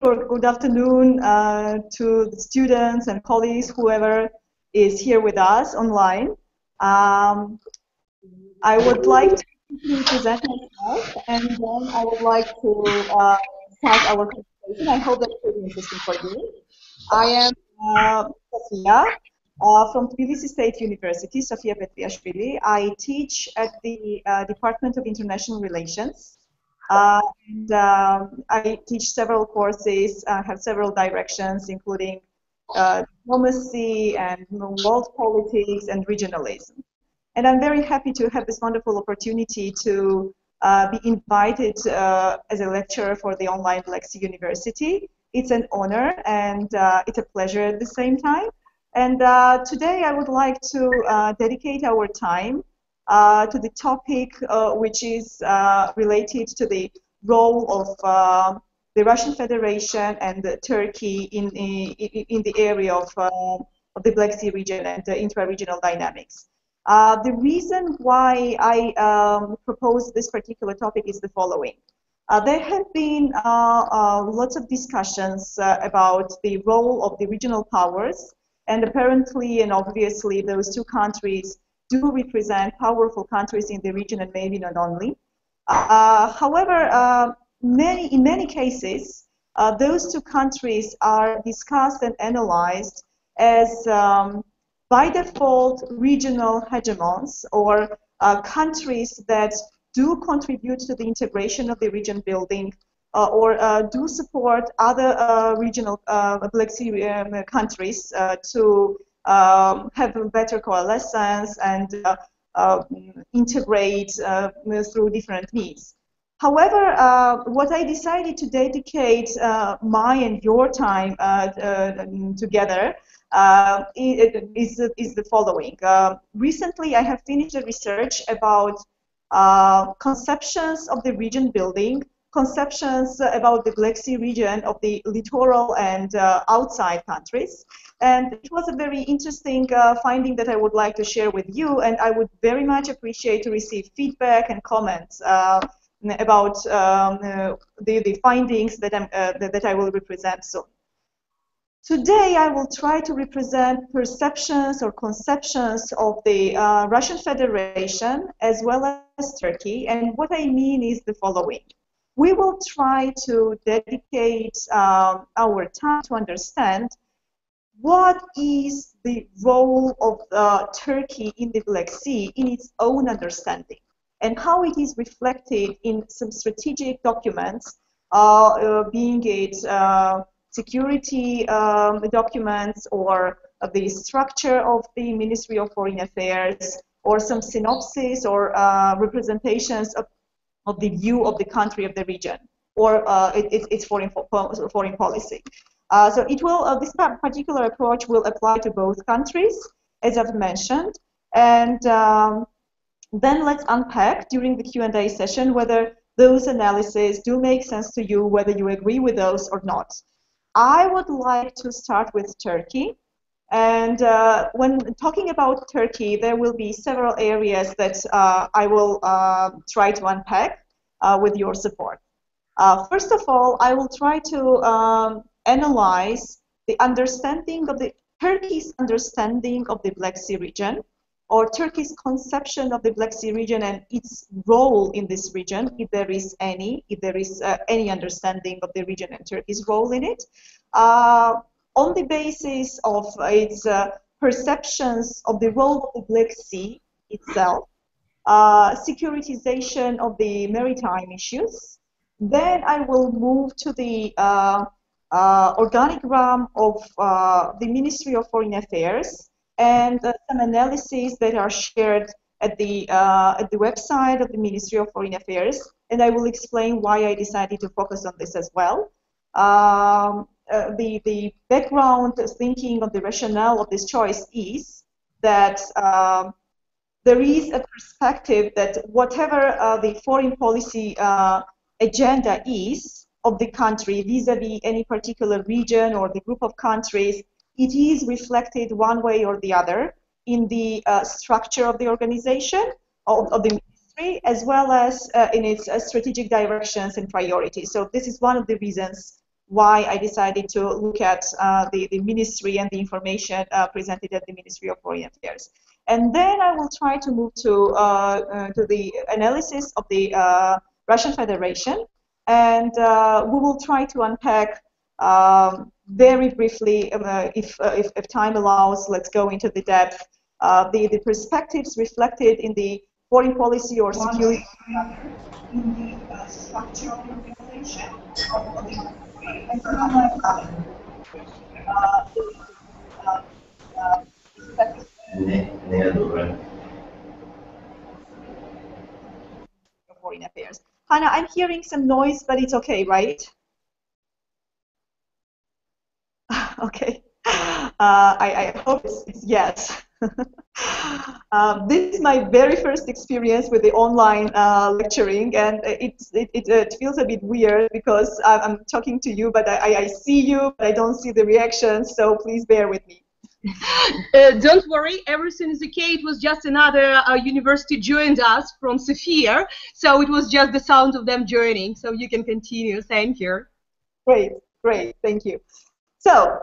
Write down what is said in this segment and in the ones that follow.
or good afternoon to the students and colleagues, whoever is here with us online. I would like to quickly present myself, and then I would like to start our conversation. I hope that it will be interesting for you. I am Sophia from Tbilisi State University, Sophia Petriashvili. I teach at the Department of International Relations. I teach several courses, have several directions, including diplomacy and world politics and regionalism. And I'm very happy to have this wonderful opportunity to be invited as a lecturer for the online Black Sea University. It's an honor and it's a pleasure at the same time. And today I would like to dedicate our time to the topic which is related to the role of the Russian Federation and Turkey in the area of the Black Sea region and the intra-regional dynamics. The reason why I propose this particular topic is the following. There have been lots of discussions about the role of the regional powers, and apparently and obviously those two countries do represent powerful countries in the region and maybe not only. However, in many cases, those two countries are discussed and analyzed as by default regional hegemons or countries that do contribute to the integration of the region building or do support other regional Black Sea countries to have a better coalescence and integrate through different needs. However, what I decided to dedicate my and your time together is the following. Recently, I have finished a research about conceptions of the region building, conceptions about the Black Sea region of the littoral and outside countries. And it was a very interesting finding that I would like to share with you, and I would very much appreciate to receive feedback and comments about the findings that I will represent soon. Today, I will try to represent perceptions or conceptions of the Russian Federation as well as Turkey, and what I mean is the following. We will try to dedicate our time to understand what is the role of Turkey in the Black Sea in its own understanding, and how it is reflected in some strategic documents, being it security documents or the structure of the Ministry of Foreign Affairs, or some synopsis or representations of the view of the country of the region, or its foreign policy. So it will, this particular approach will apply to both countries, as I've mentioned, and then let's unpack during the Q&A session whether those analyses do make sense to you, whether you agree with those or not. I would like to start with Turkey. And when talking about Turkey, there will be several areas that I will try to unpack with your support. First of all, I will try to analyze the understanding of Turkey's understanding of the Black Sea region, or Turkey's conception of the Black Sea region and its role in this region, if there is any understanding of the region and Turkey's role in it, on the basis of its perceptions of the role of the Black Sea itself, securitization of the maritime issues. Then I will move to the organigram of the Ministry of Foreign Affairs, and some analyses that are shared at the website of the Ministry of Foreign Affairs, and I will explain why I decided to focus on this as well. The background thinking of the rationale of this choice is that there is a perspective that whatever the foreign policy agenda is of the country vis-a-vis any particular region or the group of countries, it is reflected one way or the other in the structure of the organization, of the ministry, as well as in its strategic directions and priorities. So this is one of the reasons why I decided to look at the ministry and the information presented at the Ministry of Foreign Affairs. And then I will try to move to the analysis of the Russian Federation, and we will try to unpack very briefly, if time allows, let's go into the depth, the perspectives reflected in the foreign policy or security in the structural organization of the country, and foreign affairs. Hannah, I'm hearing some noise, but it's okay, right? Okay. I hope it's yes. This is my very first experience with the online lecturing, and it feels a bit weird because I'm talking to you, but I see you, but I don't see the reactions, so please bear with me. Don't worry, everything is okay. It was just another university joined us from Sophia, so it was just the sound of them joining, so you can continue. Thank you. Great, thank you. So,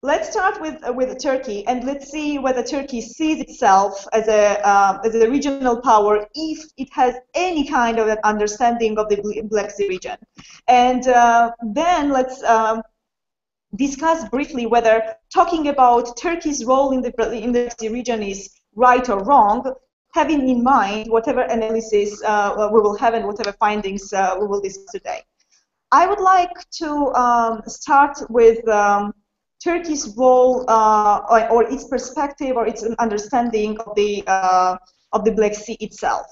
let's start with Turkey, and let's see whether Turkey sees itself as a regional power if it has any kind of an understanding of the Black Sea region. And then let's discuss briefly whether talking about Turkey's role in the Black Sea region is right or wrong, having in mind whatever analysis we will have and whatever findings we will discuss today. I would like to start with Turkey's role or its perspective or its understanding of the Black Sea itself.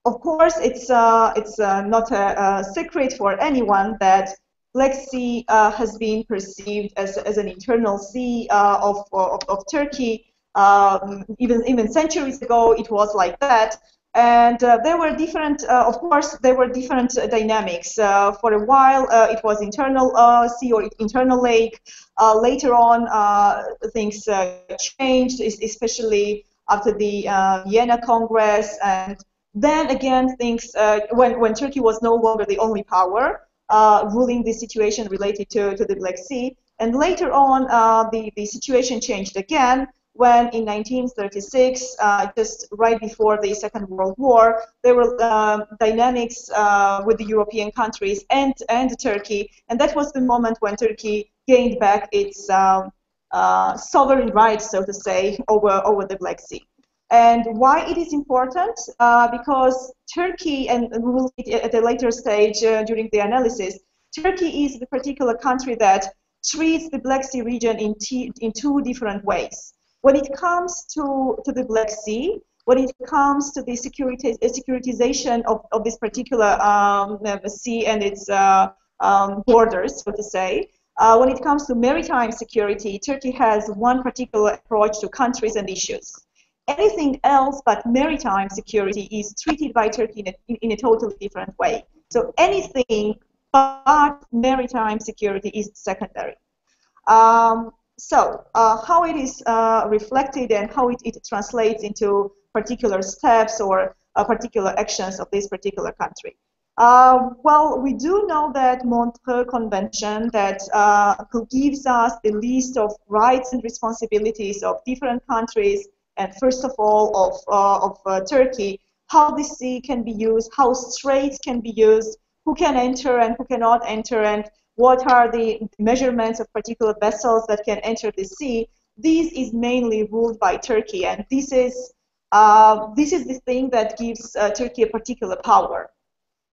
Of course, it's not a secret for anyone that Black Sea has been perceived as an internal sea of Turkey. Even centuries ago, it was like that. And there were different, of course, there were different dynamics. For a while, it was internal sea or internal lake. Later on, things changed, especially after the Vienna Congress. And then again, things, when Turkey was no longer the only power ruling the situation related to the Black Sea. And later on, the situation changed again, when in 1936, just right before the Second World War, there were dynamics with the European countries and Turkey, and that was the moment when Turkey gained back its sovereign rights, so to say, over the Black Sea. And why it is important? Because Turkey, and we will see it at a later stage during the analysis, Turkey is the particular country that treats the Black Sea region in two different ways. When it comes to the Black Sea, when it comes to the securitization of this particular sea and its borders, so to say, when it comes to maritime security, Turkey has one particular approach to countries and issues. Anything else but maritime security is treated by Turkey in a totally different way. So anything but maritime security is secondary. So how it is reflected and how it translates into particular steps or particular actions of this particular country. Well, we do know that Montreux Convention that gives us the list of rights and responsibilities of different countries, and first of all of Turkey, how the sea can be used, how straits can be used, who can enter and who cannot enter, and what are the measurements of particular vessels that can enter the sea. This is mainly ruled by Turkey, and this is the thing that gives Turkey a particular power.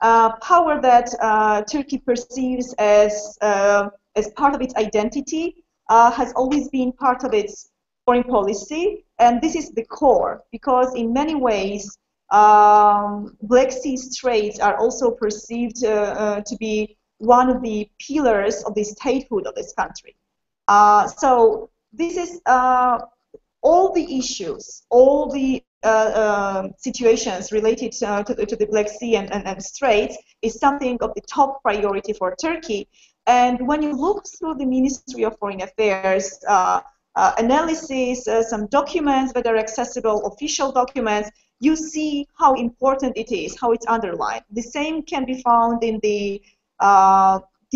Power that Turkey perceives as part of its identity, has always been part of its foreign policy, and this is the core, because in many ways Black Sea straits are also perceived to be one of the pillars of the statehood of this country. So this is all the issues, all the situations related to the Black Sea and straits is something of the top priority for Turkey. And when you look through the Ministry of Foreign Affairs analysis, some documents that are accessible, official documents, you see how important it is, how it's underlined. The same can be found in the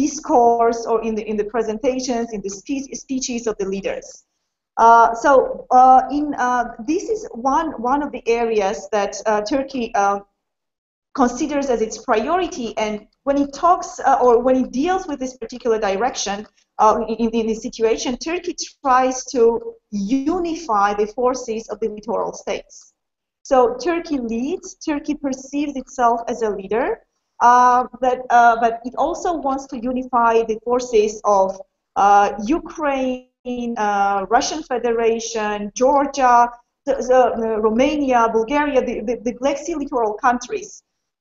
discourse or in the presentations, in the speeches of the leaders. This is one of the areas that Turkey considers as its priority, and when it talks or when it deals with this particular direction in this situation, Turkey tries to unify the forces of the littoral states. So Turkey leads, Turkey perceives itself as a leader, but it also wants to unify the forces of Ukraine, Russian Federation, Georgia, Romania, Bulgaria, the Black Sea littoral countries,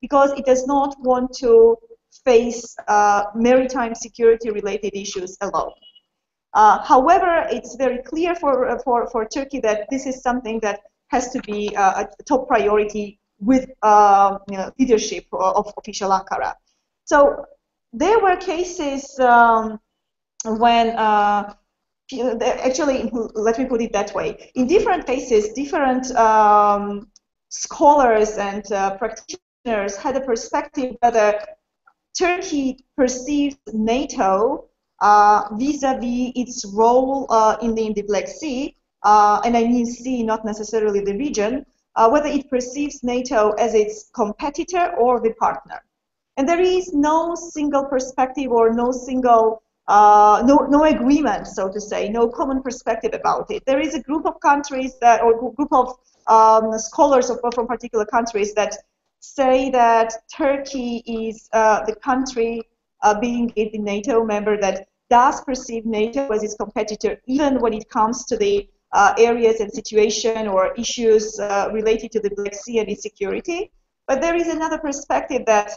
because it does not want to face maritime security-related issues alone. However, it's very clear for Turkey that this is something that has to be a top priority with leadership of official Ankara. So there were cases when actually, let me put it that way. In different cases, different scholars and practitioners had a perspective whether Turkey perceives NATO vis-a-vis its role in the Black Sea, and I mean sea, not necessarily the region, whether it perceives NATO as its competitor or the partner. And there is no single perspective or no single no agreement, so to say, no common perspective about it. There is a group of countries that, or group of scholars from particular countries that say that Turkey is the country, being the NATO member, that does perceive NATO as its competitor, even when it comes to the areas and situation or issues related to the Black Sea and its security. But there is another perspective that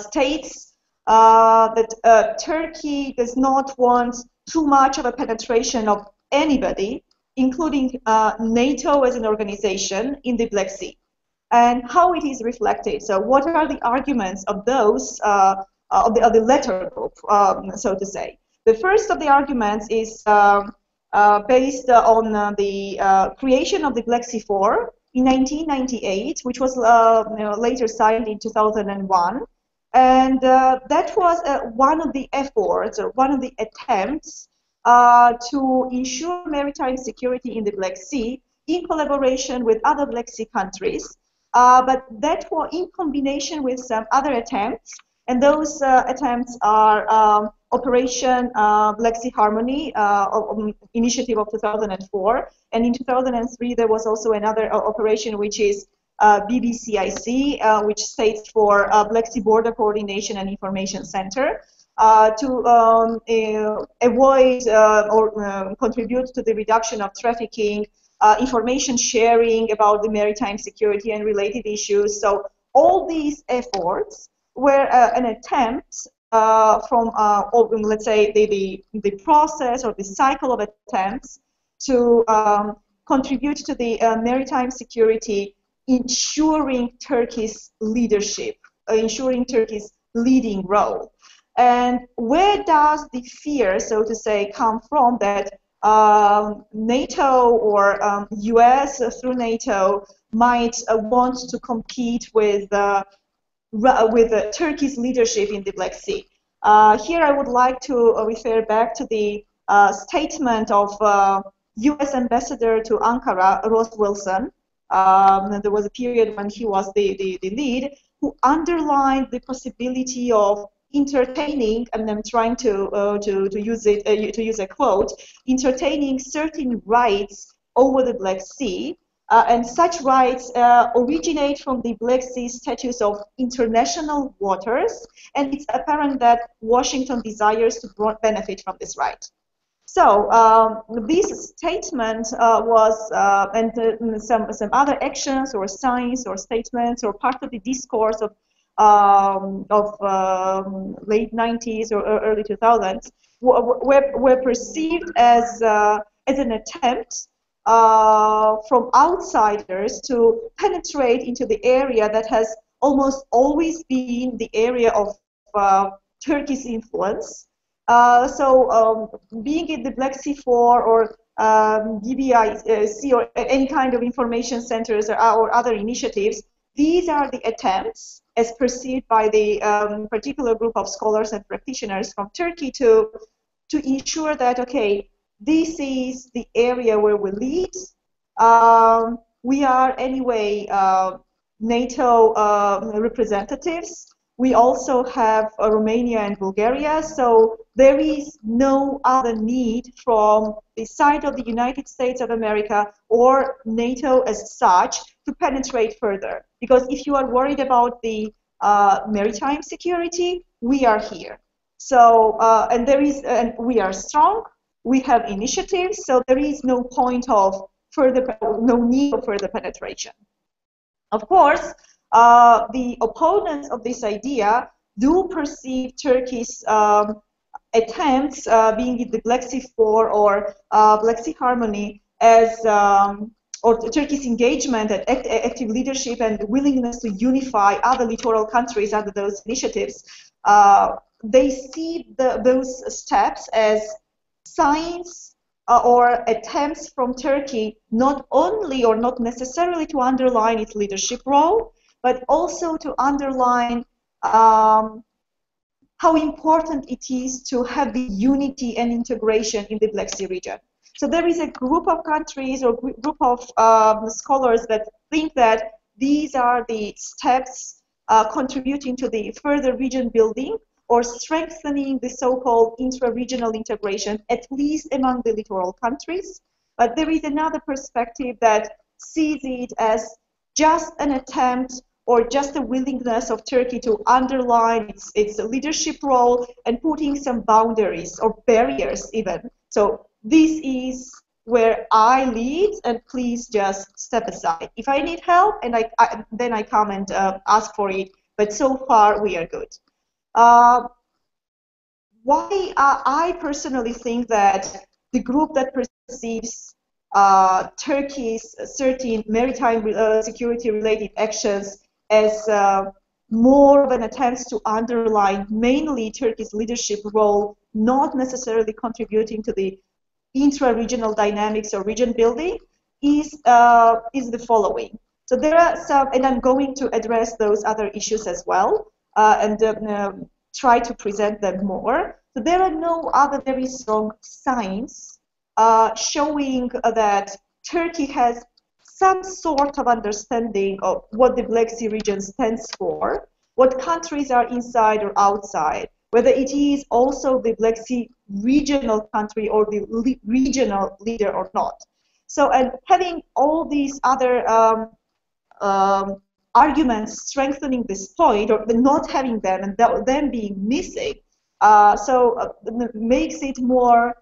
states that Turkey does not want too much of a penetration of anybody, including NATO as an organization, in the Black Sea. And how it is reflected. So what are the arguments of those, of the latter group, so to say? The first of the arguments is based on the creation of the Black Sea 4 in 1998, which was later signed in 2001. And that was one of the efforts, or one of the attempts to ensure maritime security in the Black Sea in collaboration with other Black Sea countries. But that was in combination with some other attempts, and those attempts are Operation Black Sea Harmony, initiative of 2004, and in 2003 there was also another operation which is BBCIC, which stands for Black Sea Border Coordination and Information Center, to avoid or contribute to the reduction of trafficking, information sharing about the maritime security and related issues. So all these efforts were an attempt from, let's say, the process or the cycle of attempts to contribute to the maritime security, ensuring Turkey's leadership, ensuring Turkey's leading role. And where does the fear, so to say, come from that NATO or US through NATO might want to compete with Turkey's leadership in the Black Sea? Here I would like to refer back to the statement of US Ambassador to Ankara, Ross Wilson. There was a period when he was the lead, who underlined the possibility of entertaining, and I'm trying to use it to use a quote, entertaining certain rights over the Black Sea, and such rights originate from the Black Sea status of international waters, and it's apparent that Washington desires to benefit from this right. So this statement was, and some other actions or signs or statements or part of the discourse of late 90s or early 2000s were perceived as an attempt from outsiders to penetrate into the area that has almost always been the area of Turkey's influence. Being in the Black Sea 4 or BBIC or any kind of information centers or other initiatives, these are the attempts, as perceived by the particular group of scholars and practitioners from Turkey, to ensure that, okay, this is the area where we lead. We are anyway NATO representatives. We also have Romania and Bulgaria, so there is no other need from the side of the United States of America or NATO as such to penetrate further. Because if you are worried about the maritime security, we are here. So, and we are strong, we have initiatives, so there is no point of no need for further penetration. Of course, the opponents of this idea do perceive Turkey's attempts, being it the Black Sea 4 or Black Sea Harmony, as or Turkey's engagement and active leadership and willingness to unify other littoral countries under those initiatives. They see those steps as signs or attempts from Turkey not only or not necessarily to underline its leadership role, but also to underline how important it is to have the unity and integration in the Black Sea region. So there is a group of countries or group of scholars that think that these are the steps contributing to the further region building or strengthening the so-called intra-regional integration, at least among the littoral countries. But there is another perspective that sees it as just an attempt or just a willingness of Turkey to underline its leadership role and putting some boundaries or barriers even. So this is where I lead, and please just step aside. If I need help, and then I come and ask for it, but so far we are good. Why I personally think that the group that perceives Turkey's certain maritime security-related actions as more of an attempt to underline mainly Turkey's leadership role, not necessarily contributing to the intra-regional dynamics or region building, is the following. So there are some, and I'm going to address those other issues as well, and try to present them more. So there are no other very strong signs showing that Turkey has some sort of understanding of what the Black Sea region stands for, what countries are inside or outside, whether it is also the Black Sea regional country or the regional leader or not. So, and having all these other arguments strengthening this point, or not having them and them being missing, makes it more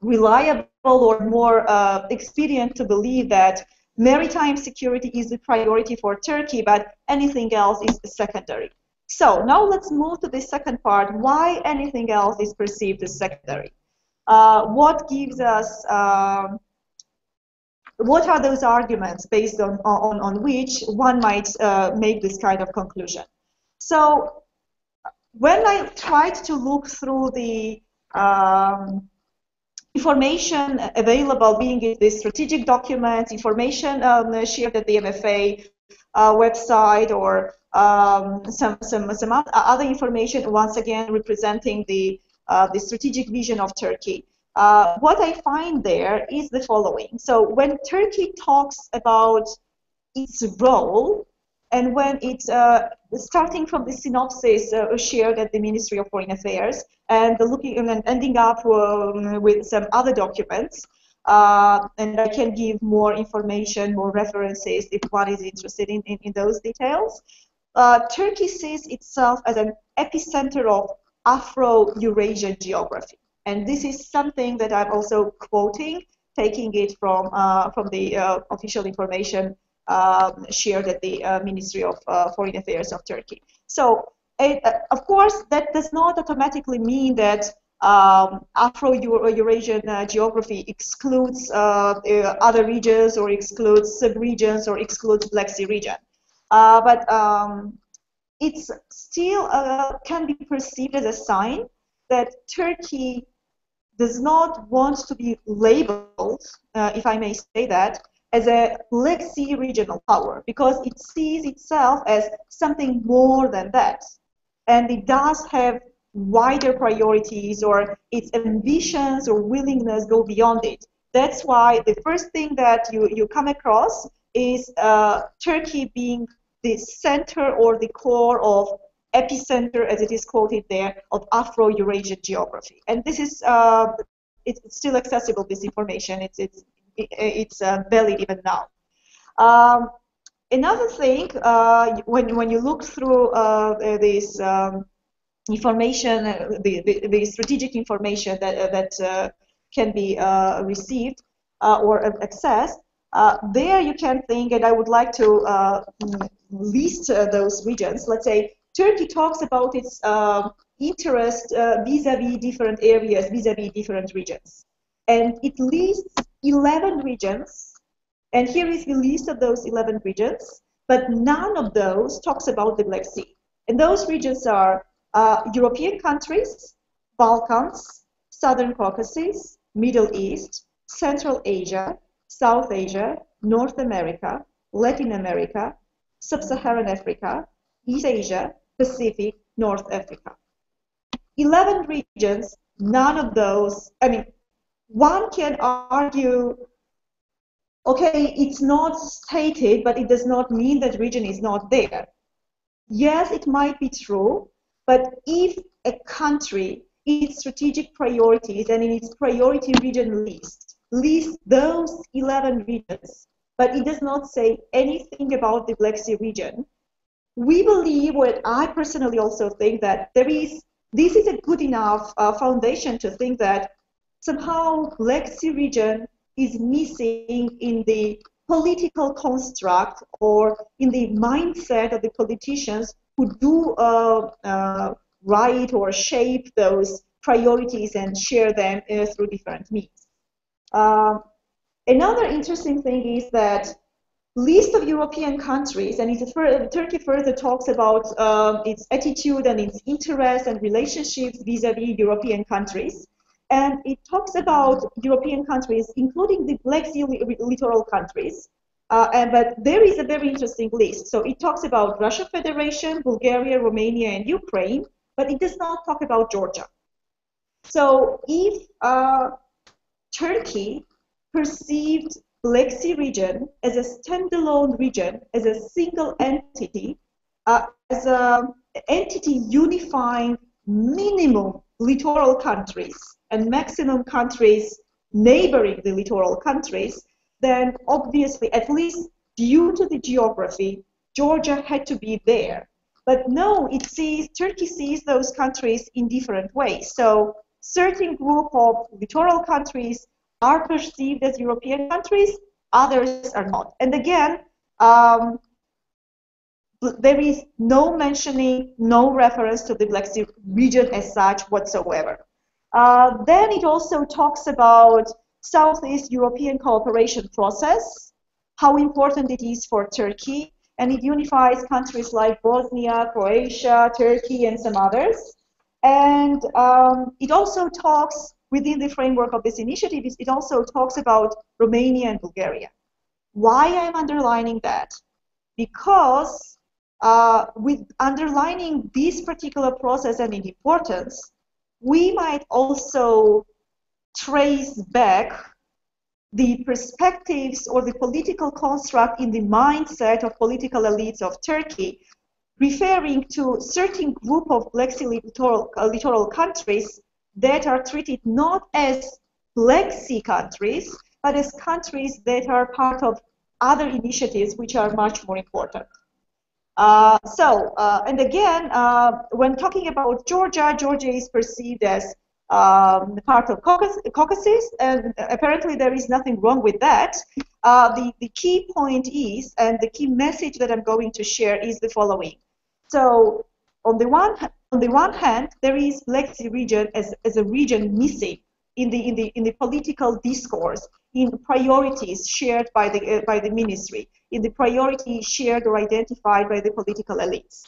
reliable or more expedient to believe that maritime security is the priority for Turkey, but anything else is secondary. So now let's move to the second part, why anything else is perceived as secondary. What gives us, what are those arguments based on which one might make this kind of conclusion? So when I tried to look through the information available, being it the strategic documents, information shared at the MFA website, or some other information, once again representing the strategic vision of Turkey. What I find there is the following. So when Turkey talks about its role, and when it's starting from the synopsis shared at the Ministry of Foreign Affairs, and looking and ending up with some other documents, and I can give more information, more references if one is interested in those details. Turkey sees itself as an epicenter of Afro-Eurasian geography, and this is something that I'm also quoting, taking it from the official information shared at the Ministry of Foreign Affairs of Turkey. So, of course, that does not automatically mean that Afro-Eurasian geography excludes other regions, or excludes sub-regions, or excludes Black Sea region. But it's still can be perceived as a sign that Turkey does not want to be labeled, if I may say that, as a Black Sea regional power because it sees itself as something more than that. And it does have wider priorities, or its ambitions or willingness go beyond it. That's why the first thing that you come across is Turkey being the center or the core of epicenter, as it is quoted there, of Afro-Eurasian geography. And this is it's still accessible, this information. It's valid even now. Another thing, when you look through this information, the strategic information that can be received or accessed, there you can think, and I would like to list those regions. Let's say Turkey talks about its interest vis-a-vis different areas, vis-a-vis different regions. And it lists 11 regions, and here is the list of those 11 regions, but none of those talks about the Black Sea. And those regions are European countries, Balkans, Southern Caucasus, Middle East, Central Asia, South Asia, North America, Latin America, Sub-Saharan Africa, East Asia, Pacific, North Africa. 11 regions, none of those, I mean, one can argue, okay, it's not stated, but it does not mean that region is not there. Yes, it might be true, but if a country, its strategic priorities and in its priority region list, lists those 11 regions, but it does not say anything about the Black Sea region, we believe, what I personally also think, that this is a good enough foundation to think that somehow Black Sea region is missing in the political construct or in the mindset of the politicians who do write or shape those priorities and share them through different means. Another interesting thing is that list of European countries, and Turkey further talks about its attitude and its interests and relationships vis-a-vis European countries. And it talks about European countries, including the Black Sea littoral countries. But there is a very interesting list. So it talks about Russia Federation, Bulgaria, Romania, and Ukraine, but it does not talk about Georgia. So if Turkey perceived Black Sea region as a standalone region, as a single entity, as an entity unifying minimum littoral countries and maximum countries neighboring the littoral countries, then obviously, at least due to the geography, Georgia had to be there. But no, Turkey sees those countries in different ways. So certain group of littoral countries are perceived as European countries, others are not. And again, there is no mentioning, no reference to the Black Sea region as such whatsoever. Then it also talks about Southeast European cooperation process, how important it is for Turkey, and it unifies countries like Bosnia, Croatia, Turkey, and some others. And it also talks, within the framework of this initiative, it also talks about Romania and Bulgaria. Why I'm underlining that? Because with underlining this particular process and its importance, we might also trace back the perspectives or the political construct in the mindset of political elites of Turkey, referring to certain group of Black Sea littoral countries that are treated not as Black Sea countries, but as countries that are part of other initiatives which are much more important. And again, when talking about Georgia, Georgia is perceived as part of Caucasus, and apparently there is nothing wrong with that. The key point is, and the key message that I'm going to share is the following. So on the one hand, there is Black Sea region as a region missing in the political discourse, in priorities shared by the ministry, in the priorities shared or identified by the political elites.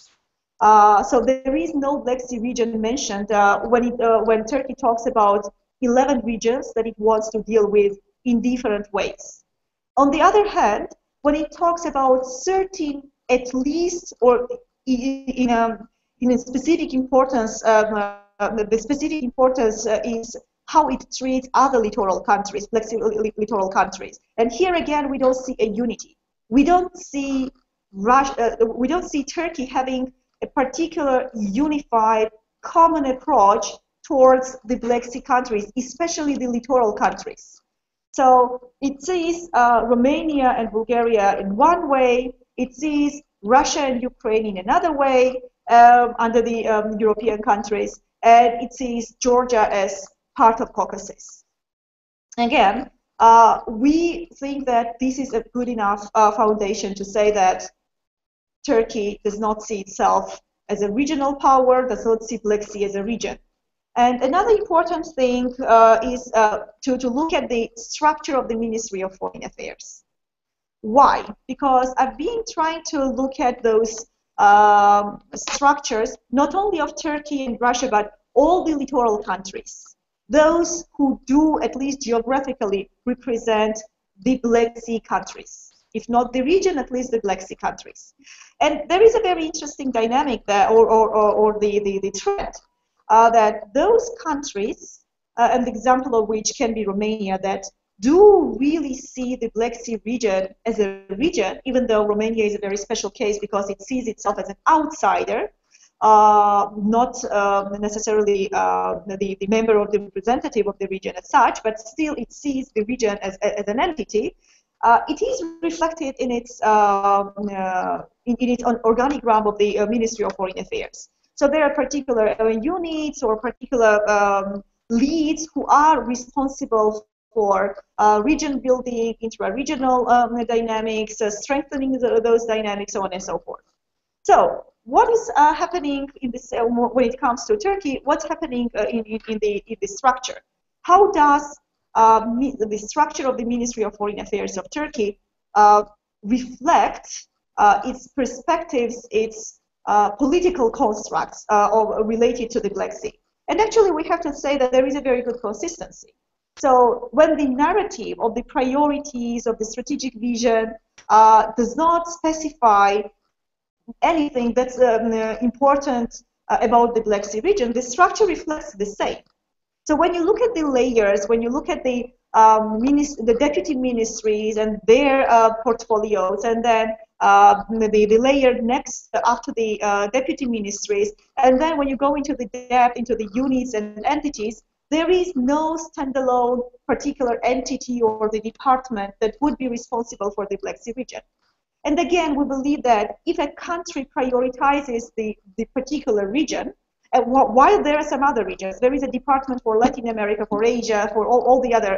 So there is no Black Sea region mentioned when Turkey talks about 11 regions that it wants to deal with in different ways. On the other hand, when it talks about certain, at least, or in a specific importance, the specific importance is how it treats other littoral countries, flexible littoral countries. And here again, we don't see a unity. We don't see we don't see Turkey having a particular unified, common approach towards the Black Sea countries, especially the littoral countries. So it sees Romania and Bulgaria in one way, it sees Russia and Ukraine in another way under the European countries, and it sees Georgia as part of Caucasus. Again, we think that this is a good enough foundation to say that Turkey does not see itself as a regional power, does not see Black Sea as a region. And another important thing is to look at the structure of the Ministry of Foreign Affairs. Why? Because I've been trying to look at those structures, not only of Turkey and Russia, but all the littoral countries. Those who do, at least geographically, represent the Black Sea countries. If not the region, at least the Black Sea countries. And there is a very interesting dynamic there, or the trend, that those countries, an example of which can be Romania, that do really see the Black Sea region as a region, even though Romania is a very special case because it sees itself as an outsider, not necessarily the member or the representative of the region as such, but still it sees the region as an entity. It is reflected in its organigram of the Ministry of Foreign Affairs. So there are particular units or particular leads who are responsible for region building, intra-regional dynamics, strengthening those dynamics, so on and so forth. So what is happening in this when it comes to Turkey? What's happening in the structure? How does the structure of the Ministry of Foreign Affairs of Turkey reflect its perspectives, its political constructs related to the Black Sea? And actually, we have to say that there is a very good consistency. So when the narrative of the priorities of the strategic vision does not specify anything that's important about the Black Sea region, the structure reflects the same. So when you look at the layers, when you look at the deputy ministries and their portfolios, and then the layer next after the deputy ministries, and then when you go into the depth, into the units and entities, there is no standalone particular entity or the department that would be responsible for the Black Sea region. And again, we believe that if a country prioritizes the particular region, and while there are some other regions, there is a department for Latin America, for Asia, for all the other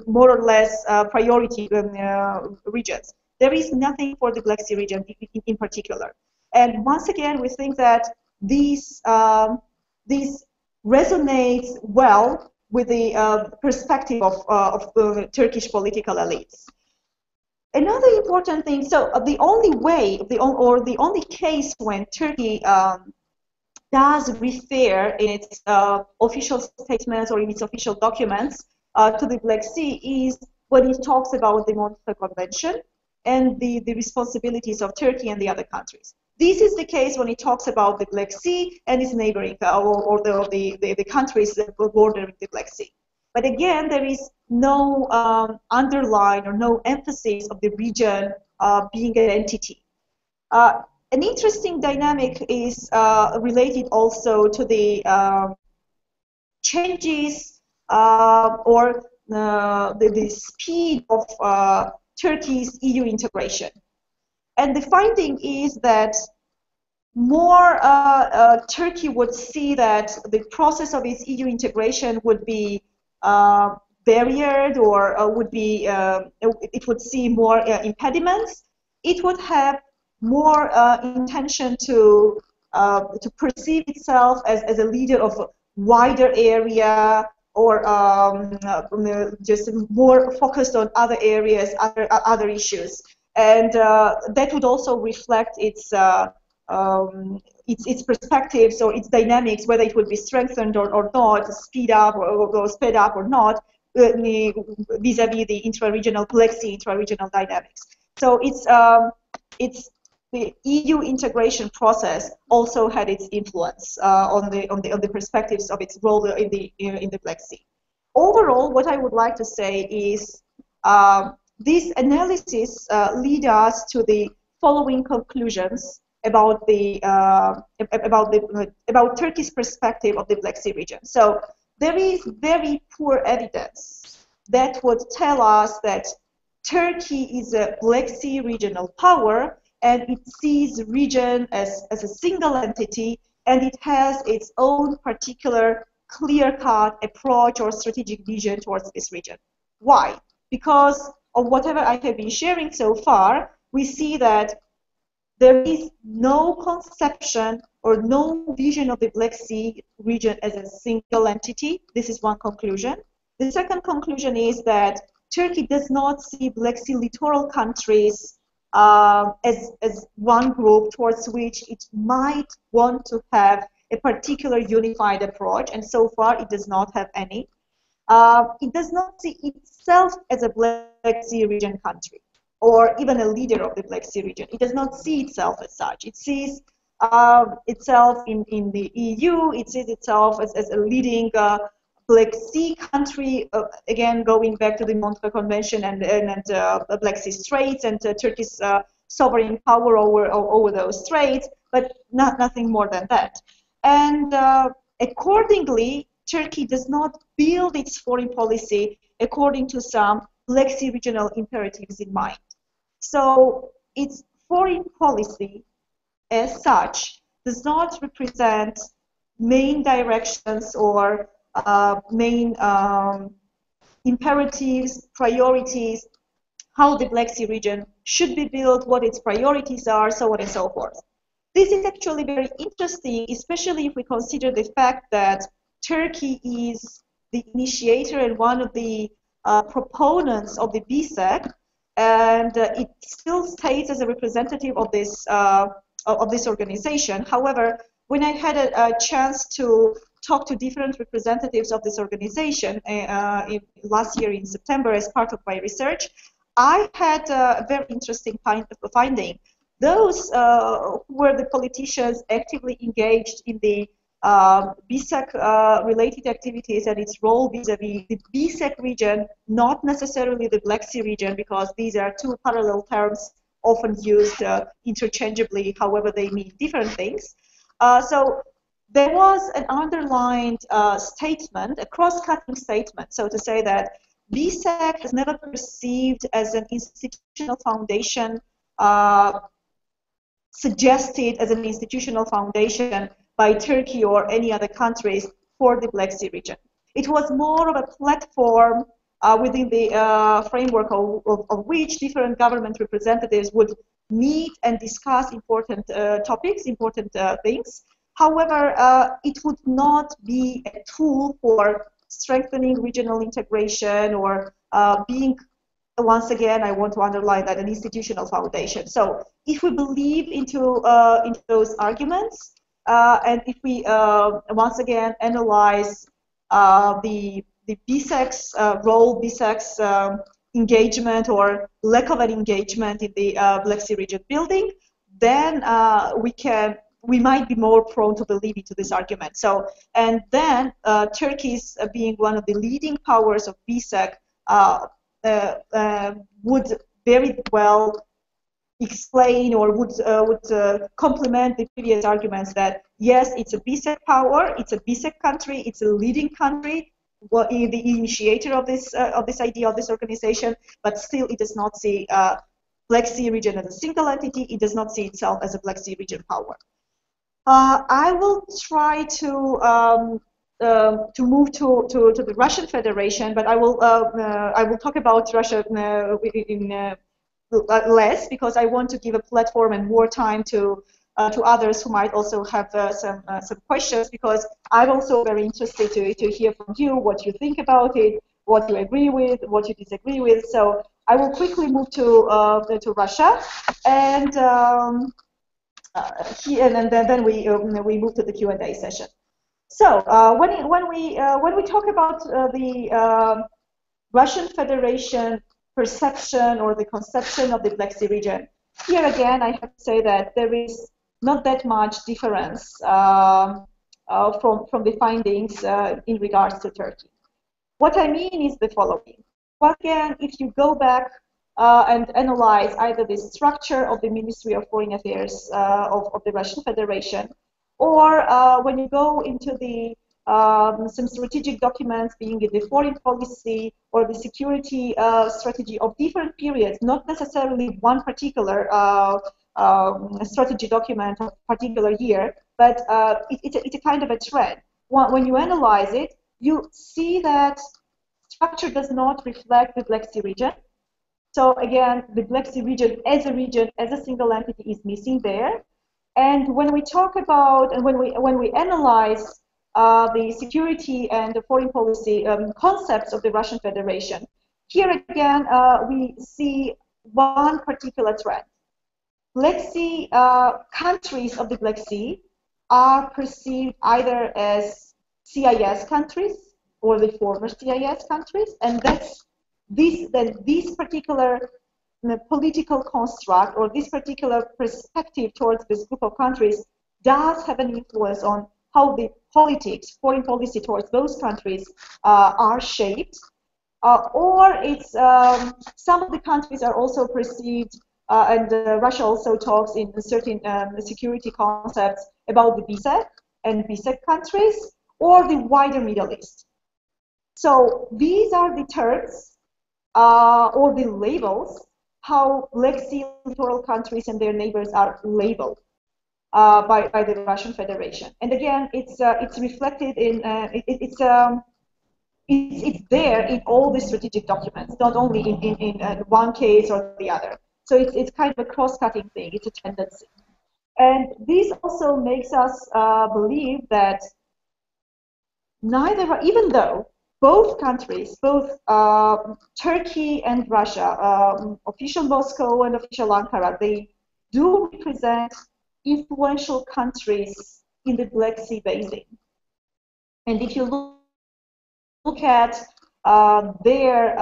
more or less priority regions. There is nothing for the Black Sea region in particular. And once again, we think that this resonates well with the perspective of the Turkish political elites. Another important thing, so the only way, the only case when Turkey does refer in its official statements or in its official documents to the Black Sea is when it talks about the Montreux Convention and the responsibilities of Turkey and the other countries. This is the case when it talks about the Black Sea and its neighboring, or the countries that bordering the Black Sea. But again, there is no underline or no emphasis of the region being an entity. An interesting dynamic is related also to the changes or the speed of Turkey's EU integration. And the finding is that more Turkey would see that the process of its EU integration would be barriered, or would be it would see more impediments. It would have more intention to perceive itself as a leader of a wider area, or just more focused on other areas, other issues, and that would also reflect its perspectives or its dynamics, whether it would be strengthened or not, speed up or sped up or not, vis-a-vis the intra-regional Black Sea intra-regional dynamics. So it's the EU integration process also had its influence on the perspectives of its role in the Black Sea. Overall, what I would like to say is this analysis lead us to the following conclusions about about Turkey's perspective of the Black Sea region. So there is very poor evidence that would tell us that Turkey is a Black Sea regional power and it sees the region as a single entity and it has its own particular clear-cut approach or strategic vision towards this region. Why? Because of whatever I have been sharing so far, we see that there is no conception or no vision of the Black Sea region as a single entity. This is one conclusion. The second conclusion is that Turkey does not see Black Sea littoral countries as one group towards which it might want to have a particular unified approach, and so far it does not have any. It does not see itself as a Black Sea region country, or even a leader of the Black Sea region. It does not see itself as such. It sees itself in the EU, it sees itself as a leading Black Sea country, again going back to the Montreux Convention and the Black Sea Straits and Turkey's sovereign power over those straits, but nothing more than that. And accordingly, Turkey does not build its foreign policy according to some Black Sea regional imperatives in mind. So its foreign policy as such does not represent main directions or main imperatives, priorities, how the Black Sea region should be built, what its priorities are, so on and so forth. This is actually very interesting, especially if we consider the fact that Turkey is the initiator and one of the proponents of the BSEC, and it still stays as a representative of this organization. However, when I had a chance to talk to different representatives of this organization last year in September as part of my research, I had a very interesting finding. Those who were the politicians actively engaged in the BSEC-related activities and its role vis-a-vis the BSEC region, not necessarily the Black Sea region, because these are two parallel terms often used interchangeably, however they mean different things. So there was an underlined statement, a cross-cutting statement, so to say, that BSEC is never perceived as an institutional foundation, suggested as an institutional foundation by Turkey or any other countries for the Black Sea region. It was more of a platform within the framework of which different government representatives would meet and discuss important topics, important things. However, it would not be a tool for strengthening regional integration or being, once again, I want to underline that, an institutional foundation. So if we believe into those arguments, and if we once again analyze the BSEC's role, BSEC's engagement or lack of an engagement in the Black Sea region building, then we might be more prone to believe into this argument. So, and then Turkey's being one of the leading powers of BSEC would very well explain or would complement the previous arguments that yes, it's a BSEC power, it's a BSEC country, it's a leading country, the initiator of this idea of this organization, but still it does not see Black Sea region as a single entity. It does not see itself as a Black Sea region power. I will try to move to the Russian Federation, but I will talk about Russia in less, because I want to give a platform and more time to others who might also have some questions, because I'm also very interested to hear from you what you think about it, what you agree with, what you disagree with. So I will quickly move to Russia, and then we move to the Q&A session. So when we talk about the Russian Federation perception or the conception of the Black Sea region. Here again, I have to say that there is not that much difference from the findings in regards to Turkey. What I mean is the following. Once again, if you go back and analyze either the structure of the Ministry of Foreign Affairs of the Russian Federation, or when you go into the some strategic documents, being in the foreign policy or the security strategy of different periods, not necessarily one particular strategy document of a particular year, but it's a kind of a trend. When you analyze it, you see that structure does not reflect the Black Sea region. So again, the Black Sea region, as a single entity, is missing there. And when we talk about and when we analyze the security and the foreign policy concepts of the Russian Federation, here again we see one particular trend. Black Sea countries of the Black Sea are perceived either as CIS countries or the former CIS countries, and that's this particular political construct or this particular perspective towards this group of countries does have an influence on how the politics, foreign policy towards those countries are shaped. Or it's some of the countries are also perceived, and Russia also talks in certain security concepts about the BSEC and BSEC countries or the wider Middle East. So these are the terms or the labels how Black Sea littoral countries and their neighbors are labeled by the Russian Federation. And again, it's reflected in it's there in all the strategic documents, not only in one case or the other. So it's kind of a cross-cutting thing. It's a tendency. And this also makes us believe that even though both countries, both Turkey and Russia, official Moscow and official Ankara, they do represent influential countries in the Black Sea basin. And if you look at their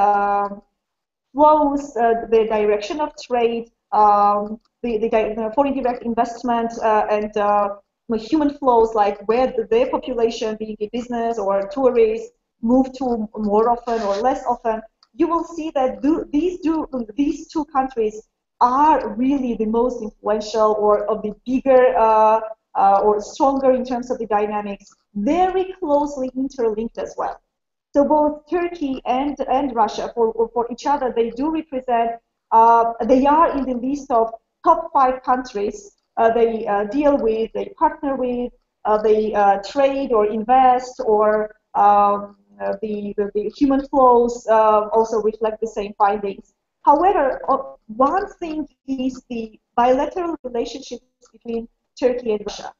flows, their direction of trade, the foreign direct investment, and human flows, like where their population, being a business or tourists, move to more often or less often, you will see that these two countries are really the most influential or of the bigger or stronger in terms of the dynamics, very closely interlinked as well. So both Turkey and Russia, for each other, they do represent, they are in the list of top 5 countries they deal with, they partner with, they trade or invest, or the human flows also reflect the same findings. However, one thing is the bilateral relationships between Turkey and Russia.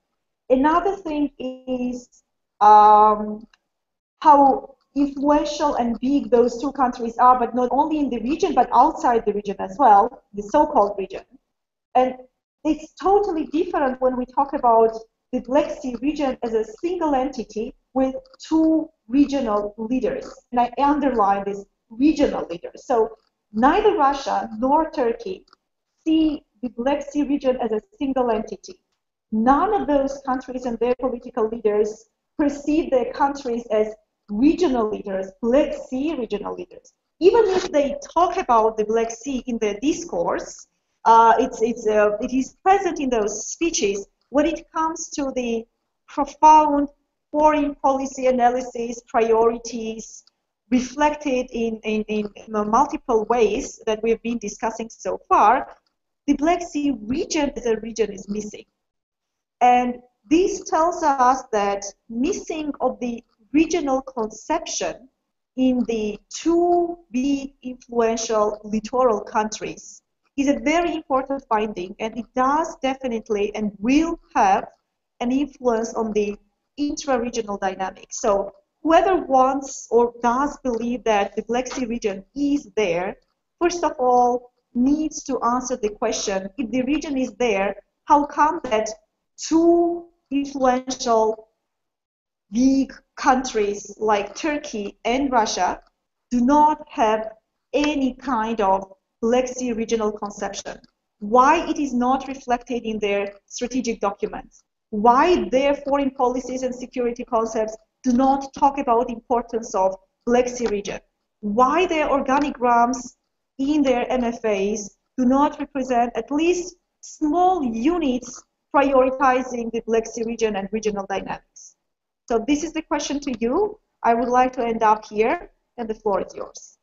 Another thing is how influential and big those two countries are, but not only in the region, but outside the region as well, the so-called region. And it's totally different when we talk about the Black Sea region as a single entity with 2 regional leaders. And I underline this, regional leaders. So neither Russia nor Turkey see the Black Sea region as a single entity. None of those countries and their political leaders perceive their countries as regional leaders, Black Sea regional leaders. Even if they talk about the Black Sea in their discourse, it is present in those speeches. When it comes to the profound foreign policy analysis, priorities, reflected in multiple ways that we've been discussing so far, the Black Sea region as a region is missing. And this tells us that missing of the regional conception in the 2 big influential littoral countries is a very important finding, and it does definitely and will have an influence on the intra-regional dynamics. So whoever wants or does believe that the Black Sea region is there, first of all, needs to answer the question, if the region is there, how come that 2 influential big countries like Turkey and Russia do not have any kind of Black Sea regional conception. Why it is not reflected in their strategic documents? Why their foreign policies and security concepts do not talk about the importance of Black Sea region? Why their organigrams in their MFAs do not represent at least small units prioritizing the Black Sea region and regional dynamics? So this is the question to you. I would like to end up here, and the floor is yours.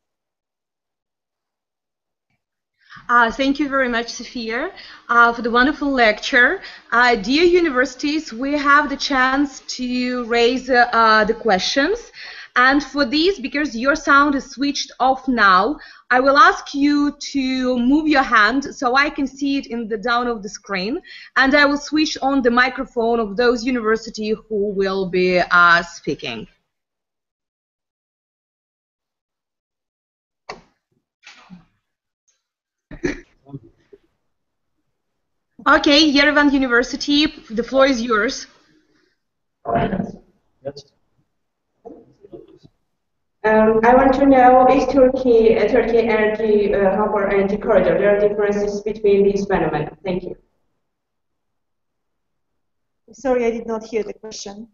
Thank you very much, Sophia, for the wonderful lecture. Dear universities, we have the chance to raise the questions. And for this, because your sound is switched off now, I will ask you to move your hand so I can see it in the down of the screen. And I will switch on the microphone of those universities who will be speaking. Okay, Yerevan University, the floor is yours. I want to know, is Turkey energy hub or energy corridor? There are differences between these phenomena. Thank you. Sorry, I did not hear the question.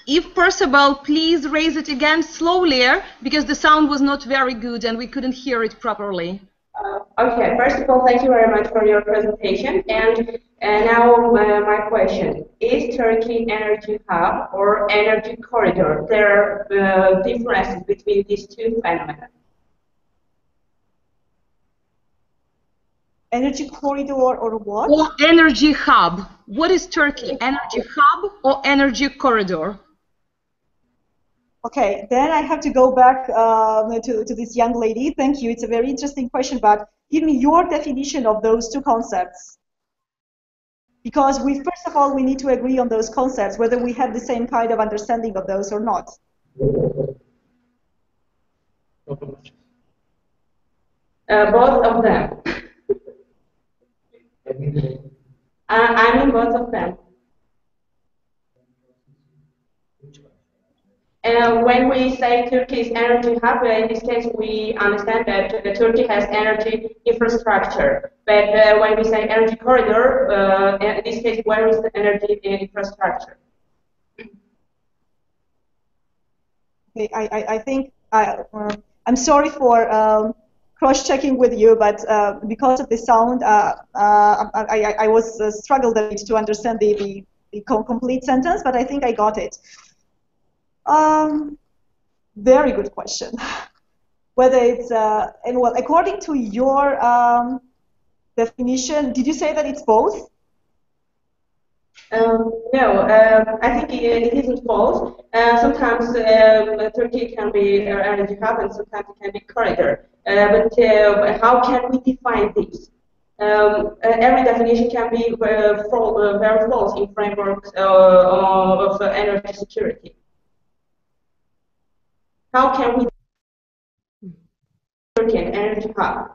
If possible, please raise it again slowly, because the sound was not very good and we couldn't hear it properly. Okay, first of all, thank you very much for your presentation. And now my question, is Turkey energy hub or energy corridor? There are differences between these two phenomena. Energy corridor or what? Or energy hub. What is Turkey? Energy hub or energy corridor? Okay, then I have to go back to this young lady. Thank you. It's a very interesting question, but give me your definition of those two concepts. Because first of all, we need to agree on those concepts, whether we have the same kind of understanding of those or not. Both of them. I mean both of them. When we say Turkey is energy hub, in this case we understand that Turkey has energy infrastructure. But when we say energy corridor, in this case, where is the energy infrastructure? Okay, I think I'm sorry for cross-checking with you, but because of the sound, I was struggled a bit to understand the complete sentence, but I think I got it. Very good question. Whether it's, and well, according to your definition, did you say that it's both? No, I think it isn't both. Sometimes Turkey can be energy hub and sometimes it can be corridor. But how can we define this? Every definition can be very false in frameworks of energy security. How can we Turkey an energy hub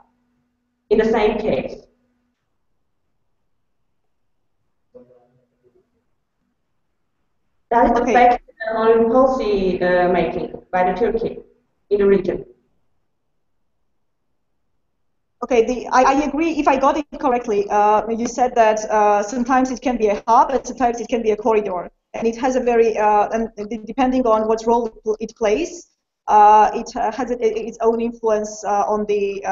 in the same case? That is the fact on policy making by the Turkey in the region. Okay, I agree. If I got it correctly, you said that sometimes it can be a hub and sometimes it can be a corridor, and it has a very and depending on what role it plays, it has its own influence on the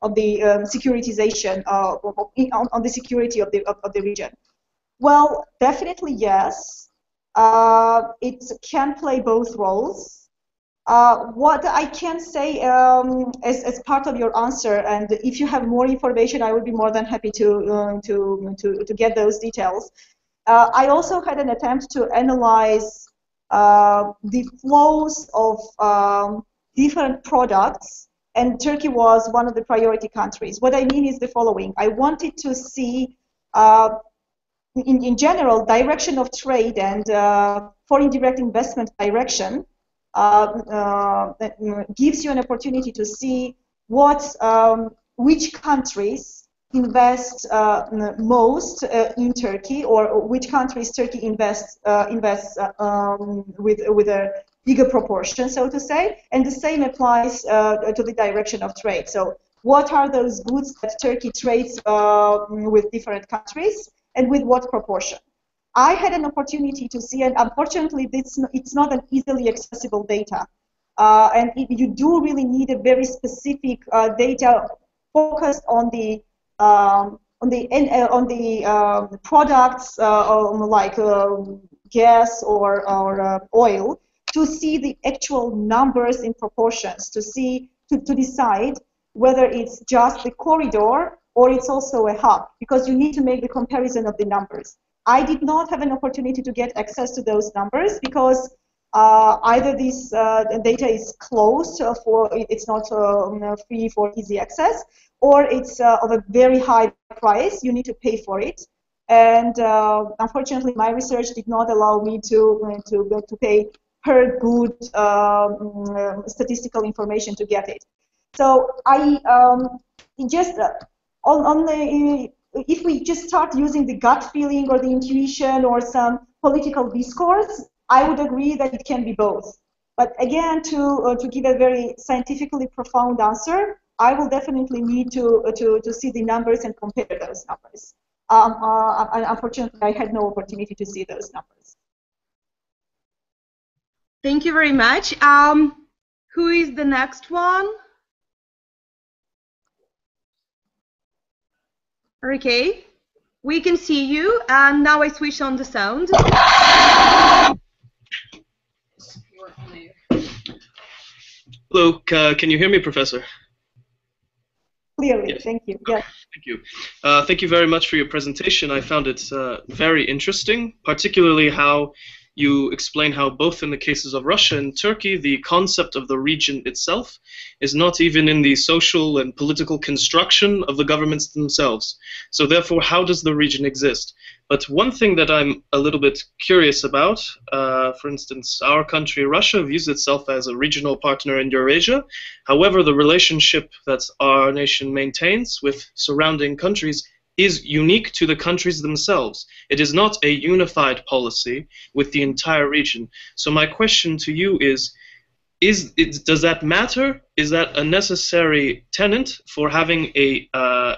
securitization on the security of the region. Well, definitely yes. It can play both roles. What I can say as part of your answer, and if you have more information, I would be more than happy to get those details. I also had an attempt to analyze the flows of different products, and Turkey was one of the priority countries. What I mean is the following. I wanted to see in general, direction of trade and foreign direct investment direction gives you an opportunity to see which countries invest most in Turkey, or which countries Turkey invests with a bigger proportion, so to say, and the same applies to the direction of trade. So what are those goods that Turkey trades with different countries, and with what proportion? I had an opportunity to see, and unfortunately it's not an easily accessible data. And you do really need a very specific data focused on the products like gas or oil, to see the actual numbers in proportions, to decide whether it's just the corridor or it's also a hub, because you need to make the comparison of the numbers. I did not have an opportunity to get access to those numbers because either this data is closed it's not free for easy access, or it's of a very high price. You need to pay for it, and unfortunately, my research did not allow me to pay per good statistical information to get it. So I just if we just start using the gut feeling or the intuition or some political discourse, I would agree that it can be both. But again, to give a very scientifically profound answer, I will definitely need to see the numbers and compare those numbers. Unfortunately, I had no opportunity to see those numbers. Thank you very much. Who is the next one? Okay, we can see you, and now I switch on the sound. Hello, can you hear me, Professor? Clearly, yes. Thank you. Yes. Thank you. Thank you very much for your presentation. I found it very interesting, particularly how you explain how both in the cases of Russia and Turkey, the concept of the region itself is not even in the social and political construction of the governments themselves. So therefore, how does the region exist? But one thing that I'm a little bit curious about, for instance, our country, Russia, views itself as a regional partner in Eurasia. However, the relationship that our nation maintains with surrounding countries is unique to the countries themselves. It is not a unified policy with the entire region. So my question to you is does that matter? Is that a necessary tenet for having a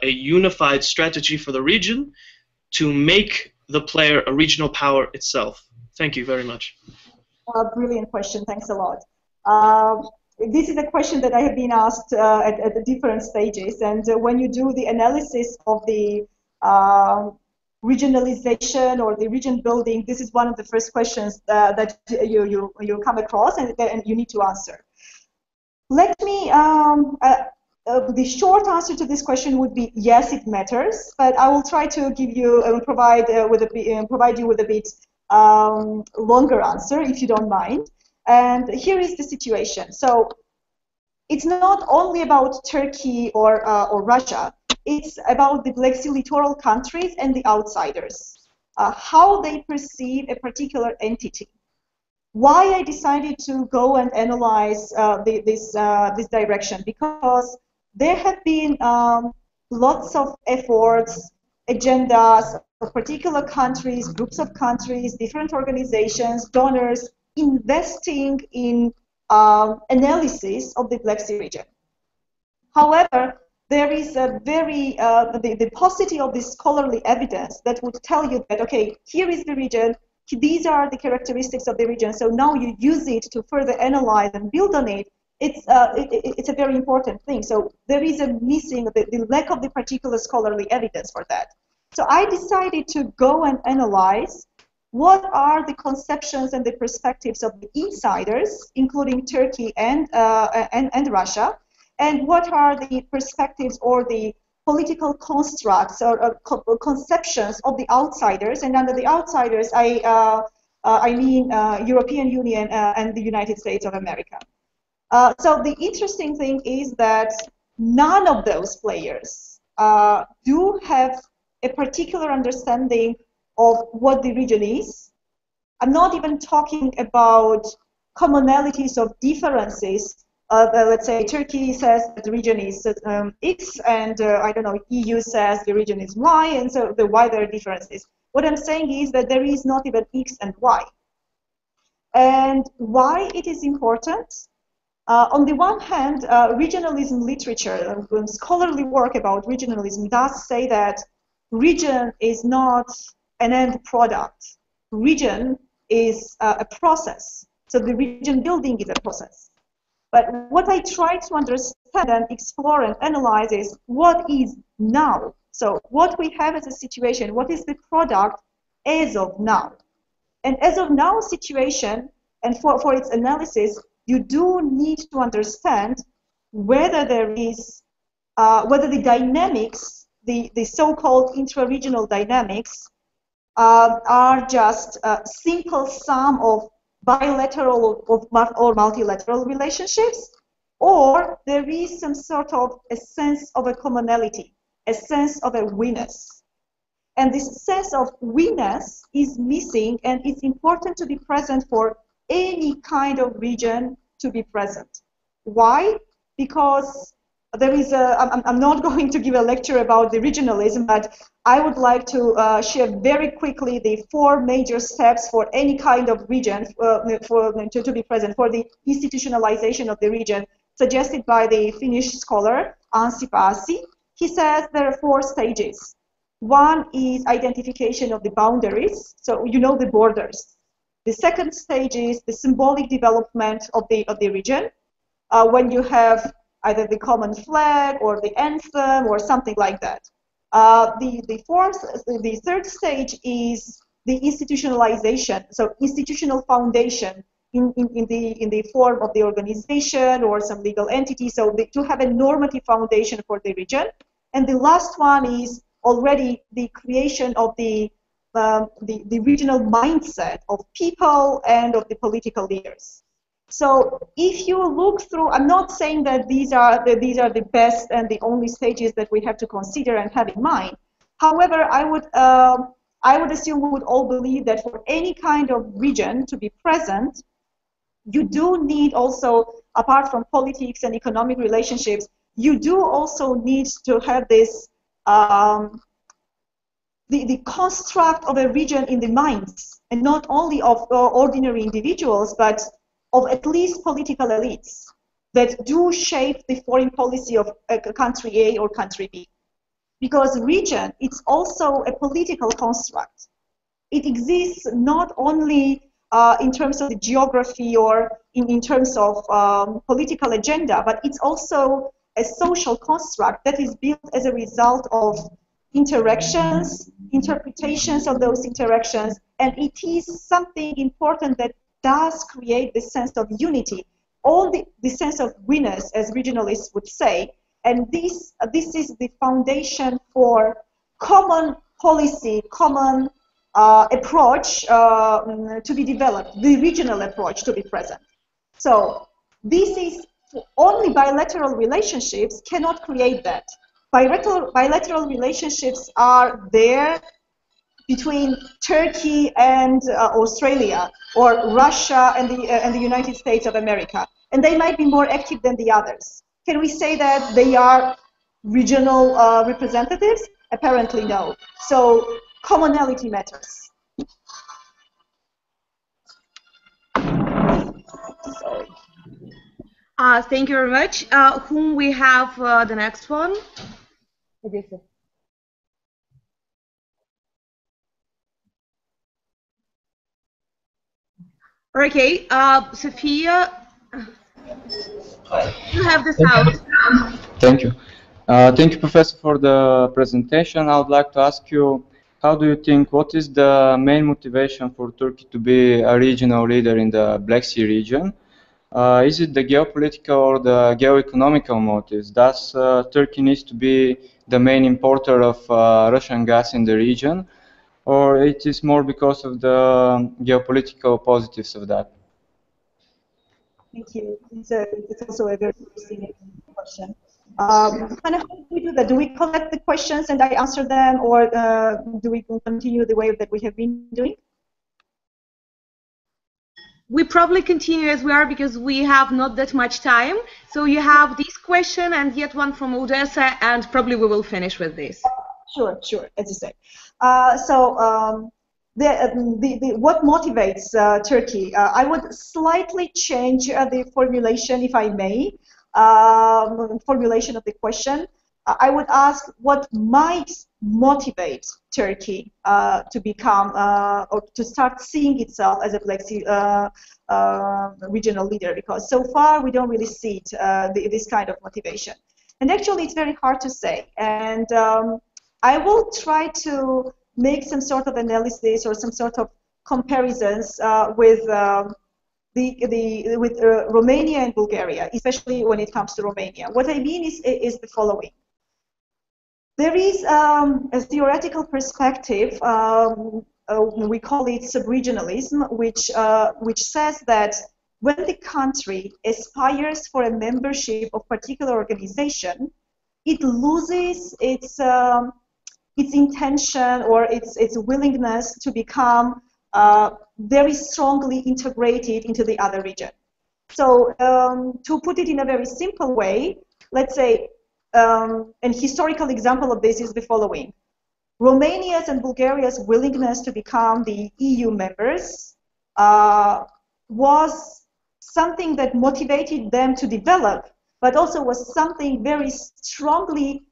unified strategy for the region to make the player a regional power itself? Thank you very much. Brilliant question. Thanks a lot. This is a question that I have been asked at the different stages, and when you do the analysis of the regionalization or the region building, this is one of the first questions that you come across and you need to answer. Let me, the short answer to this question would be yes, it matters, but I will try to give you, provide you with a bit longer answer, if you don't mind. And here is the situation. So it's not only about Turkey or Russia. It's about the Black Sea littoral countries and the outsiders, how they perceive a particular entity. Why I decided to go and analyze this direction, because there have been lots of efforts, agendas of particular countries, groups of countries, different organizations, donors, investing in analysis of the Black Sea region. However, there is a very, the paucity of this scholarly evidence that would tell you that, okay, here is the region, these are the characteristics of the region, so now you use it to further analyze and build on it. It's a very important thing. So there is a missing, the lack of the particular scholarly evidence for that. So I decided to go and analyze what are the conceptions and the perspectives of the insiders, including Turkey and Russia, and what are the perspectives or the political constructs or conceptions of the outsiders. And under the outsiders, I mean European Union and the United States of America. So the interesting thing is that none of those players do have a particular understanding of what the region is. I'm not even talking about commonalities of differences. Let's say Turkey says that the region is X, and I don't know, EU says the region is Y, and so why there are differences. What I'm saying is that there is not even X and Y. And why it is important? On the one hand, regionalism literature, scholarly work about regionalism does say that region is not an end product. Region is a process. So the region building is a process. But what I try to understand and explore and analyze is what is now. So what we have as a situation, what is the product as of now? And as of now situation, and for its analysis, you do need to understand whether there is, whether the dynamics, the so-called intra-regional dynamics, are just a simple sum of bilateral or multilateral relationships, or there is some sort of a sense of a commonality, a sense of a we-ness. And this sense of we-ness is missing, and it's important to be present for any kind of region to be present. Why? Because there is I'm not going to give a lecture about the regionalism, but I would like to share very quickly the 4 major steps for any kind of region to be present, for the institutionalization of the region, suggested by the Finnish scholar Anssi Paasi. He says there are 4 stages. One is identification of the boundaries, so you know the borders. The second stage is the symbolic development of the region, when you have either the common flag or the anthem or something like that. The third stage is the institutionalization, so institutional foundation in the form of the organization or some legal entity, so to have a normative foundation for the region. And the last one is already the creation of the regional mindset of people and of the political leaders. So if you look through, I'm not saying that these are the best and the only stages that we have to consider and have in mind. However, I would assume we would all believe that for any kind of region to be present, you do need also, apart from politics and economic relationships, you do also need to have this the construct of a region in the minds, and not only of ordinary individuals, but of at least political elites that do shape the foreign policy of country A or country B. Because region, it's also a political construct. It exists not only in terms of the geography or in terms of political agenda, but it's also a social construct that is built as a result of interactions, interpretations of those interactions, and it is something important that does create the sense of unity, all the sense of we-ness, as regionalists would say, and this is the foundation for common policy, common approach to be developed, the regional approach to be present. So this is only bilateral relationships cannot create that. Bilateral relationships are there between Turkey and Australia, or Russia and the United States of America, and they might be more active than the others. Can we say that they are regional representatives? Apparently no. So commonality matters. Sorry. Thank you very much. Whom we have the next one? Okay, Sophia, you have the sound. Thank you. Thank you, Professor, for the presentation. I would like to ask you, how do you think, what is the main motivation for Turkey to be a regional leader in the Black Sea region? Is it the geopolitical or the geoeconomical motives? Does Turkey needs to be the main importer of Russian gas in the region, or it is more because of the geopolitical positives of that? Thank you. It's also a very interesting question. How do we do that? Do we collect the questions and I answer them, or do we continue the way that we have been doing? We probably continue as we are because we have not that much time. So you have this question and yet one from Odessa, and probably we will finish with this. Sure, as you say. what motivates Turkey? I would slightly change the formulation, if I may, formulation of the question. I would ask what might motivate Turkey to become or to start seeing itself as a Black Sea regional leader, because so far we don't really see it, this kind of motivation. And actually it's very hard to say. And I will try to make some sort of analysis or some sort of comparisons with Romania and Bulgaria, especially when it comes to Romania. What I mean is the following. There is a theoretical perspective, we call it subregionalism, which says that when the country aspires for a membership of particular organization, it loses its intention or its willingness to become very strongly integrated into the other region. So to put it in a very simple way, let's say an historical example of this is the following. Romania's and Bulgaria's willingness to become the EU members was something that motivated them to develop, but also was something very strongly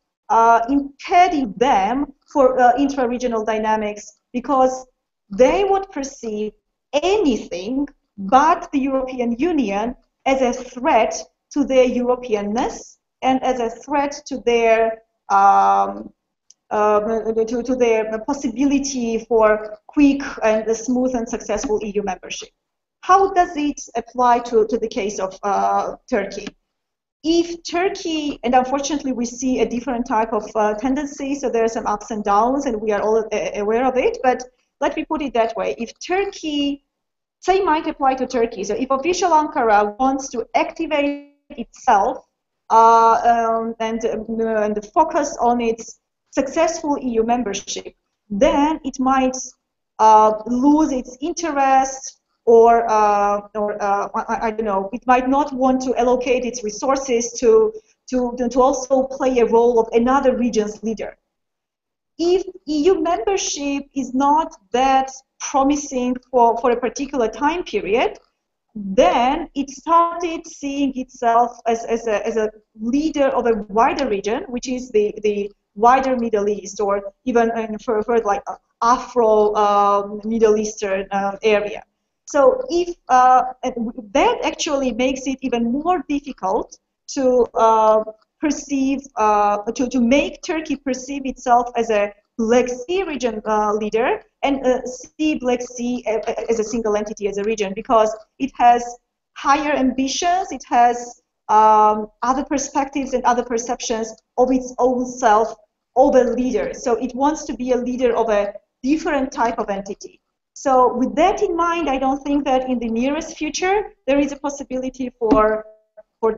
impeding them for intra-regional dynamics, because they would perceive anything but the European Union as a threat to their Europeanness and as a threat to their possibility for quick and smooth and successful EU membership. How does it apply to the case of Turkey? If Turkey, and unfortunately we see a different type of tendency, so there are some ups and downs and we are all aware of it, but let me put it that way. If Turkey, same might apply to Turkey, so if official Ankara wants to activate itself and focus on its successful EU membership, then it might lose its interest, or I don't know, it might not want to allocate its resources to also play a role of another region's leader. If EU membership is not that promising for a particular time period, then it started seeing itself as a leader of a wider region, which is the wider Middle East, or even for like Afro Middle Eastern area. So if that actually makes it even more difficult to perceive, to make Turkey perceive itself as a Black Sea region leader and see Black Sea as a single entity, as a region, because it has higher ambitions, it has other perspectives and other perceptions of its own self over leaders. So it wants to be a leader of a different type of entity. So with that in mind, I don't think that in the nearest future there is a possibility for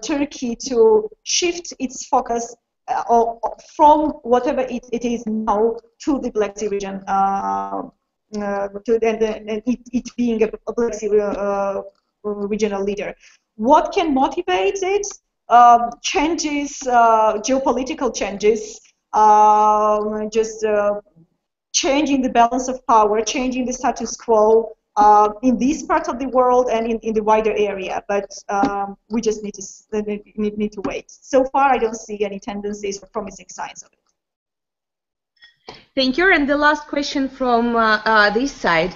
Turkey to shift its focus from whatever it is now to the Black Sea region, and it being a Black Sea regional leader. What can motivate it? Changes, geopolitical changes, just changing the balance of power, changing the status quo in this part of the world and in the wider area. But we just need to wait. So far, I don't see any tendencies or promising signs of it. Thank you. And the last question from this side.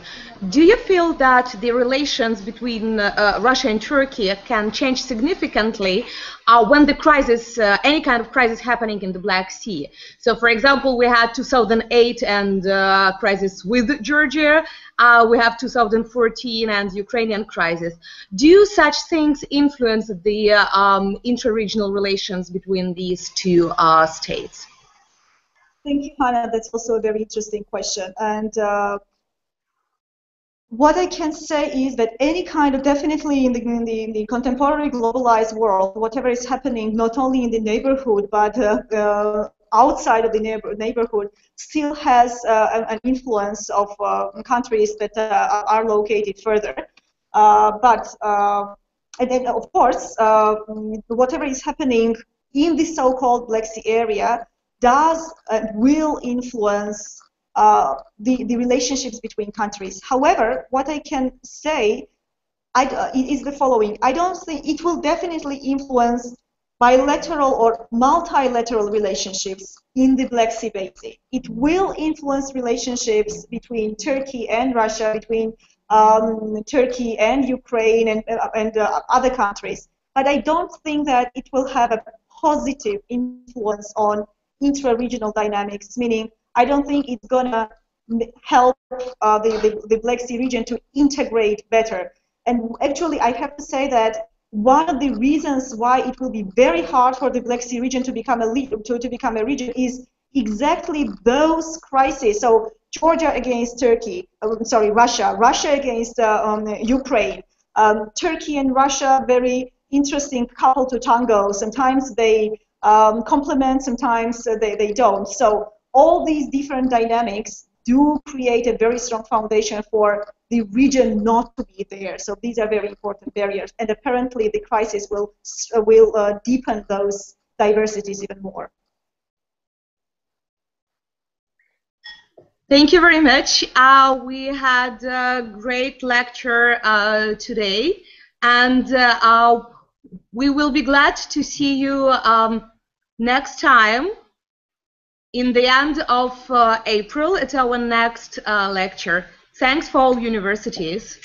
Do you feel that the relations between Russia and Turkey can change significantly when the crisis, any kind of crisis happening in the Black Sea? So, for example, we had 2008 and crisis with Georgia. We have 2014 and Ukrainian crisis. Do such things influence the intra-regional relations between these two states? Thank you, Hannah. That's also a very interesting question. And what I can say is that any kind of, definitely in the contemporary globalized world, whatever is happening, not only in the neighborhood, but outside of the neighborhood, still has an influence of countries that are located further. And then, of course, whatever is happening in the so-called Black Sea area does will influence the relationships between countries. However, what I can say is the following. I don't think it will definitely influence bilateral or multilateral relationships in the Black Sea Basin. It will influence relationships between Turkey and Russia, between Turkey and Ukraine and other countries. But I don't think that it will have a positive influence on intra-regional dynamics, meaning I don't think it's going to help the Black Sea region to integrate better. And actually, I have to say that one of the reasons why it will be very hard for the Black Sea region to become a region is exactly those crises. So Georgia against Turkey, Russia against Ukraine, Turkey and Russia, very interesting couple to tango. Sometimes they complement, sometimes they don't. So all these different dynamics do create a very strong foundation for the region not to be there. So these are very important barriers, and apparently the crisis will deepen those diversities even more. Thank you very much. We had a great lecture today, and we will be glad to see you next time in the end of April at our next lecture. Thanks for all universities.